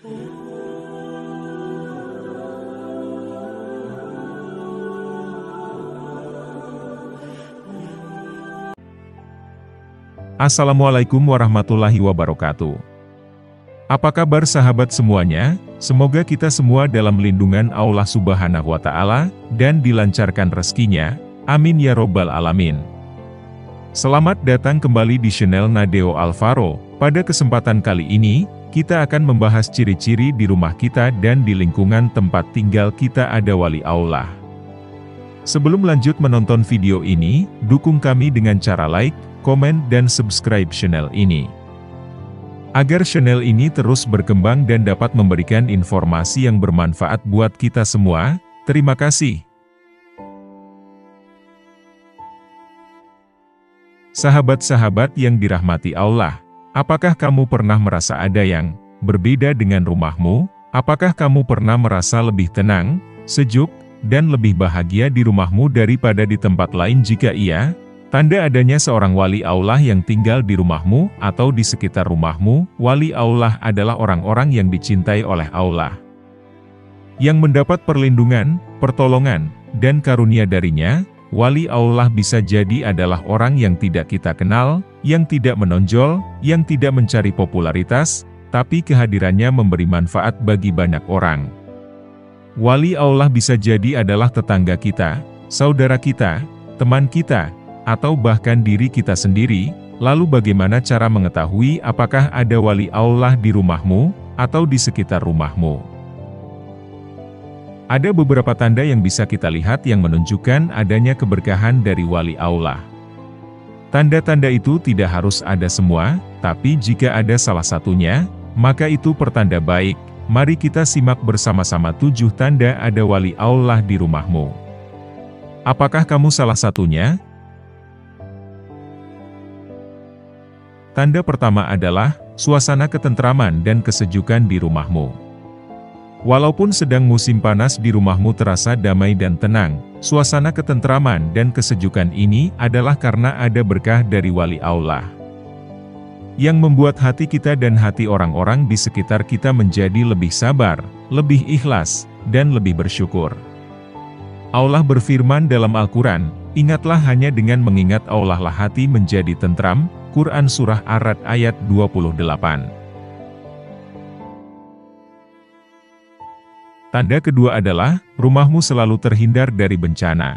Assalamualaikum warahmatullahi wabarakatuh. Apa kabar sahabat semuanya? Semoga kita semua dalam lindungan Allah Subhanahu wa Ta'ala dan dilancarkan rezekinya. Amin ya Robbal 'Alamin. Selamat datang kembali di channel Nadeo Alvaro. Pada kesempatan kali ini, kita akan membahas ciri-ciri di rumah kita dan di lingkungan tempat tinggal kita ada wali Allah. Sebelum lanjut menonton video ini, dukung kami dengan cara like, komen, dan subscribe channel ini. Agar channel ini terus berkembang dan dapat memberikan informasi yang bermanfaat buat kita semua, terima kasih. Sahabat-sahabat yang dirahmati Allah, apakah kamu pernah merasa ada yang berbeda dengan rumahmu? Apakah kamu pernah merasa lebih tenang, sejuk, dan lebih bahagia di rumahmu daripada di tempat lain? Jika iya, tanda adanya seorang wali Allah yang tinggal di rumahmu atau di sekitar rumahmu. Wali Allah adalah orang-orang yang dicintai oleh Allah, yang mendapat perlindungan, pertolongan, dan karunia darinya. Wali Allah bisa jadi adalah orang yang tidak kita kenal, yang tidak menonjol, yang tidak mencari popularitas, tapi kehadirannya memberi manfaat bagi banyak orang. Wali Allah bisa jadi adalah tetangga kita, saudara kita, teman kita, atau bahkan diri kita sendiri. Lalu bagaimana cara mengetahui apakah ada wali Allah di rumahmu, atau di sekitar rumahmu? Ada beberapa tanda yang bisa kita lihat yang menunjukkan adanya keberkahan dari wali Allah. Tanda-tanda itu tidak harus ada semua, tapi jika ada salah satunya, maka itu pertanda baik. Mari kita simak bersama-sama 7 tanda ada wali Allah di rumahmu. Apakah kamu salah satunya? Tanda pertama adalah suasana ketentraman dan kesejukan di rumahmu. Walaupun sedang musim panas, di rumahmu terasa damai dan tenang. Suasana ketentraman dan kesejukan ini adalah karena ada berkah dari wali Allah, yang membuat hati kita dan hati orang-orang di sekitar kita menjadi lebih sabar, lebih ikhlas, dan lebih bersyukur. Allah berfirman dalam Al-Quran, "Ingatlah hanya dengan mengingat Allah lah hati menjadi tentram." Quran Surah Ar-Ra'd ayat 28. Tanda kedua adalah, rumahmu selalu terhindar dari bencana.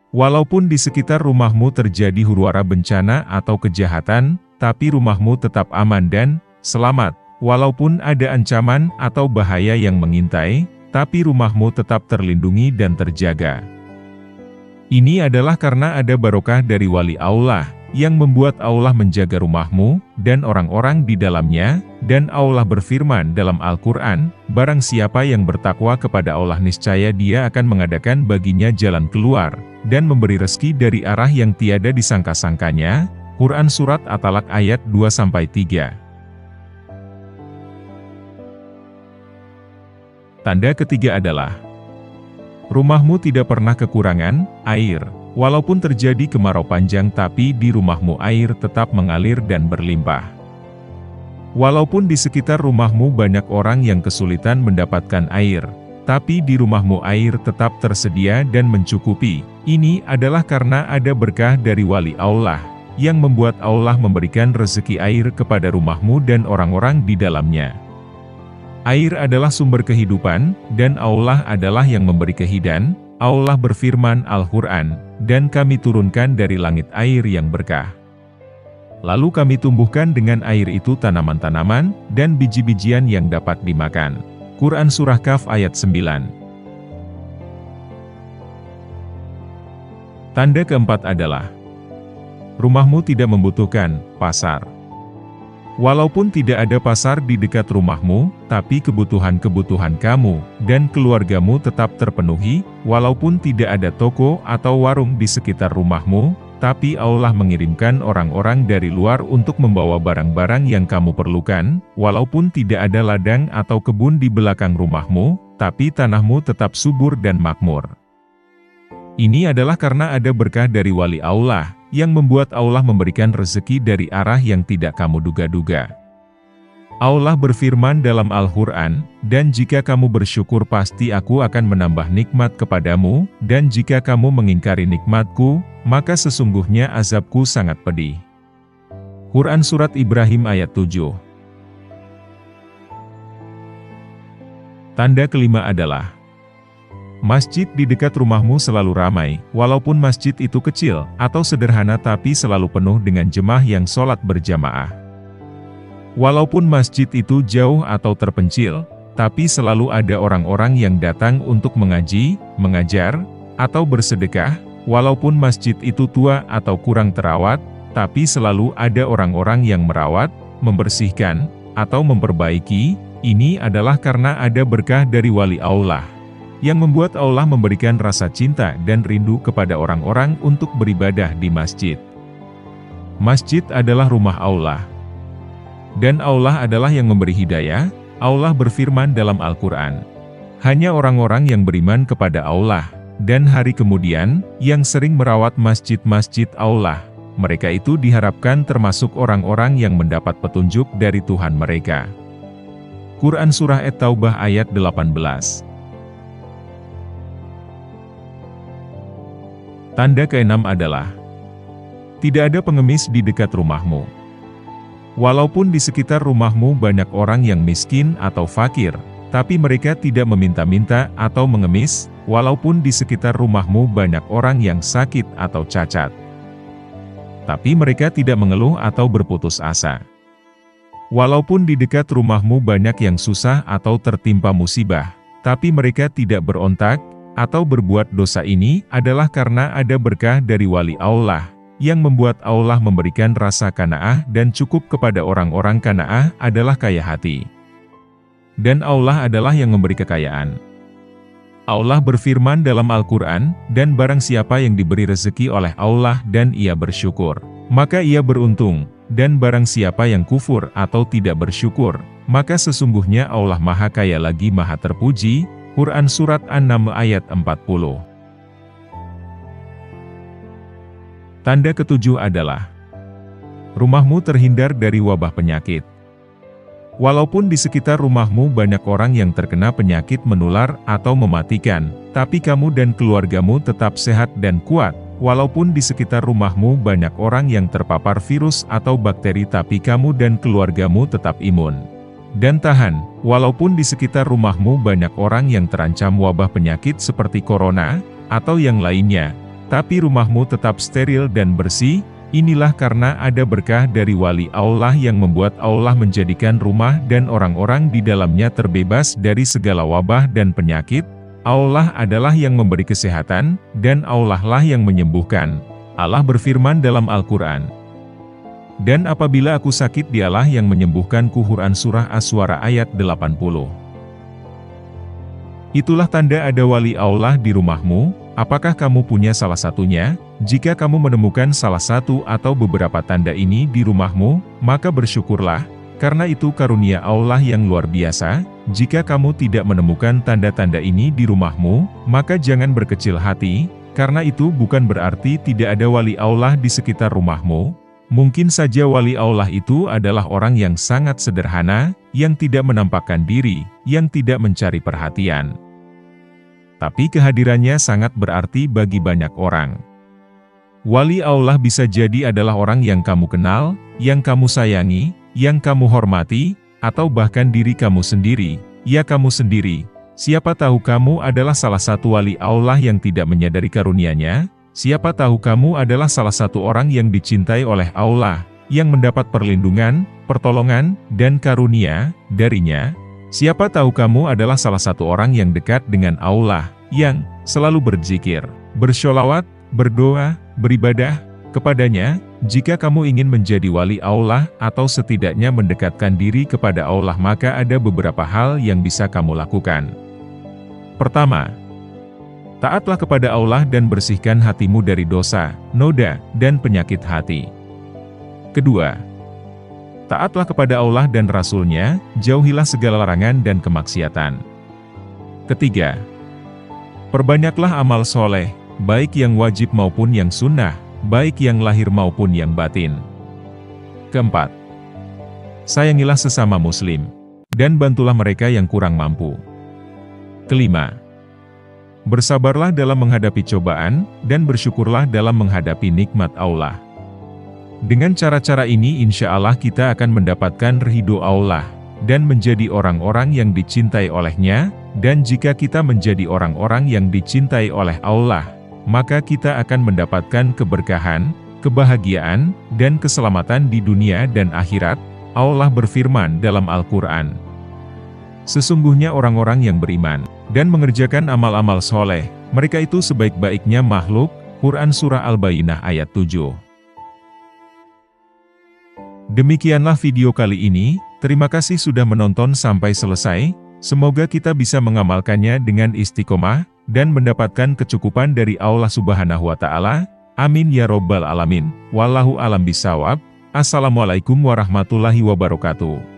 Walaupun di sekitar rumahmu terjadi huru-hara bencana atau kejahatan, tapi rumahmu tetap aman dan selamat. Walaupun ada ancaman atau bahaya yang mengintai, tapi rumahmu tetap terlindungi dan terjaga. Ini adalah karena ada barokah dari wali Allah, yang membuat Allah menjaga rumahmu, dan orang-orang di dalamnya, dan Allah berfirman dalam Al-Quran, barang siapa yang bertakwa kepada Allah niscaya Dia akan mengadakan baginya jalan keluar, dan memberi rezeki dari arah yang tiada disangka-sangkanya. Quran Surat At-Talaq ayat 2-3. Tanda ketiga adalah, rumahmu tidak pernah kekurangan air. Walaupun terjadi kemarau panjang, tapi di rumahmu air tetap mengalir dan berlimpah. Walaupun di sekitar rumahmu banyak orang yang kesulitan mendapatkan air, tapi di rumahmu air tetap tersedia dan mencukupi. Ini adalah karena ada berkah dari wali Allah, yang membuat Allah memberikan rezeki air kepada rumahmu dan orang-orang di dalamnya. Air adalah sumber kehidupan, dan Allah adalah yang memberi kehidupan. Allah berfirman Al-Quran, dan kami turunkan dari langit air yang berkah. Lalu kami tumbuhkan dengan air itu tanaman-tanaman, dan biji-bijian yang dapat dimakan. Quran Surah Kahf ayat 9. Tanda keempat adalah, rumahmu tidak membutuhkan pasar. Walaupun tidak ada pasar di dekat rumahmu, tapi kebutuhan-kebutuhan kamu dan keluargamu tetap terpenuhi. Walaupun tidak ada toko atau warung di sekitar rumahmu, tapi Allah mengirimkan orang-orang dari luar untuk membawa barang-barang yang kamu perlukan. Walaupun tidak ada ladang atau kebun di belakang rumahmu, tapi tanahmu tetap subur dan makmur. Ini adalah karena ada berkah dari wali Allah, yang membuat Allah memberikan rezeki dari arah yang tidak kamu duga-duga. Allah berfirman dalam Al-Quran, "Dan jika kamu bersyukur pasti aku akan menambah nikmat kepadamu, dan jika kamu mengingkari nikmatku, maka sesungguhnya azabku sangat pedih." Quran Surat Ibrahim ayat 7. Tanda kelima adalah masjid di dekat rumahmu selalu ramai, walaupun masjid itu kecil atau sederhana tapi selalu penuh dengan jemaah yang sholat berjamaah. Walaupun masjid itu jauh atau terpencil, tapi selalu ada orang-orang yang datang untuk mengaji, mengajar, atau bersedekah. Walaupun masjid itu tua atau kurang terawat, tapi selalu ada orang-orang yang merawat, membersihkan, atau memperbaiki. Ini adalah karena ada berkah dari wali Allah, yang membuat Allah memberikan rasa cinta dan rindu kepada orang-orang untuk beribadah di masjid. Masjid adalah rumah Allah. Dan Allah adalah yang memberi hidayah. Allah berfirman dalam Al-Quran, "Hanya orang-orang yang beriman kepada Allah, dan hari kemudian, yang sering merawat masjid-masjid Allah, mereka itu diharapkan termasuk orang-orang yang mendapat petunjuk dari Tuhan mereka." Quran Surah At-Taubah ayat 18. Tanda keenam adalah tidak ada pengemis di dekat rumahmu. Walaupun di sekitar rumahmu banyak orang yang miskin atau fakir, tapi mereka tidak meminta-minta atau mengemis. Walaupun di sekitar rumahmu banyak orang yang sakit atau cacat, tapi mereka tidak mengeluh atau berputus asa. Walaupun di dekat rumahmu banyak yang susah atau tertimpa musibah, tapi mereka tidak berontak atau berbuat dosa. Ini adalah karena ada berkah dari wali Allah, yang membuat Allah memberikan rasa qanaah dan cukup kepada orang-orang. Qanaah adalah kaya hati. Dan Allah adalah yang memberi kekayaan. Allah berfirman dalam Al-Quran, "Dan barang siapa yang diberi rezeki oleh Allah dan ia bersyukur, maka ia beruntung. Dan barang siapa yang kufur atau tidak bersyukur, maka sesungguhnya Allah Maha Kaya lagi Maha Terpuji." Quran Surat An-Naml ayat 40. Tanda ketujuh adalah rumahmu terhindar dari wabah penyakit. Walaupun di sekitar rumahmu banyak orang yang terkena penyakit menular atau mematikan, tapi kamu dan keluargamu tetap sehat dan kuat. Walaupun di sekitar rumahmu banyak orang yang terpapar virus atau bakteri, tapi kamu dan keluargamu tetap imun dan tahan. Walaupun di sekitar rumahmu banyak orang yang terancam wabah penyakit seperti corona atau yang lainnya, tapi rumahmu tetap steril dan bersih. Inilah karena ada berkah dari wali Allah yang membuat Allah menjadikan rumah dan orang-orang di dalamnya terbebas dari segala wabah dan penyakit. Allah adalah yang memberi kesehatan, dan Allah lah yang menyembuhkan. Allah berfirman dalam Al-Quran, "Dan apabila aku sakit, dialah yang menyembuhkanku." Quran Surah Asy-Syu'ara ayat 80. Itulah tanda ada wali Allah di rumahmu. Apakah kamu punya salah satunya? Jika kamu menemukan salah satu atau beberapa tanda ini di rumahmu, maka bersyukurlah, karena itu karunia Allah yang luar biasa. Jika kamu tidak menemukan tanda-tanda ini di rumahmu, maka jangan berkecil hati, karena itu bukan berarti tidak ada wali Allah di sekitar rumahmu. Mungkin saja wali Allah itu adalah orang yang sangat sederhana, yang tidak menampakkan diri, yang tidak mencari perhatian. Tapi kehadirannya sangat berarti bagi banyak orang. Wali Allah bisa jadi adalah orang yang kamu kenal, yang kamu sayangi, yang kamu hormati, atau bahkan diri kamu sendiri. Ya, kamu sendiri. Siapa tahu kamu adalah salah satu wali Allah yang tidak menyadari karunia-Nya? Siapa tahu kamu adalah salah satu orang yang dicintai oleh Allah, yang mendapat perlindungan, pertolongan, dan karunia dari-Nya? Siapa tahu kamu adalah salah satu orang yang dekat dengan Allah, yang selalu berzikir, bersholawat, berdoa, beribadah kepada-Nya. Jika kamu ingin menjadi wali Allah, atau setidaknya mendekatkan diri kepada Allah, maka ada beberapa hal yang bisa kamu lakukan. Pertama, taatlah kepada Allah dan bersihkan hatimu dari dosa, noda, dan penyakit hati. Kedua, taatlah kepada Allah dan Rasul-Nya, jauhilah segala larangan dan kemaksiatan. Ketiga, perbanyaklah amal soleh, baik yang wajib maupun yang sunnah, baik yang lahir maupun yang batin. Keempat, sayangilah sesama muslim, dan bantulah mereka yang kurang mampu. Kelima, bersabarlah dalam menghadapi cobaan, dan bersyukurlah dalam menghadapi nikmat Allah. Dengan cara-cara ini insya Allah kita akan mendapatkan ridho Allah, dan menjadi orang-orang yang dicintai oleh-Nya, dan jika kita menjadi orang-orang yang dicintai oleh Allah, maka kita akan mendapatkan keberkahan, kebahagiaan, dan keselamatan di dunia dan akhirat. Allah berfirman dalam Al-Quran, sesungguhnya orang-orang yang beriman, dan mengerjakan amal-amal soleh, mereka itu sebaik-baiknya makhluk. Quran Surah Al-Bayyinah ayat 7. Demikianlah video kali ini, terima kasih sudah menonton sampai selesai, semoga kita bisa mengamalkannya dengan istiqomah, dan mendapatkan kecukupan dari Allah Subhanahu wa Ta'ala. Amin ya Robbal Alamin. Wallahu alam bisawab. Assalamualaikum warahmatullahi wabarakatuh.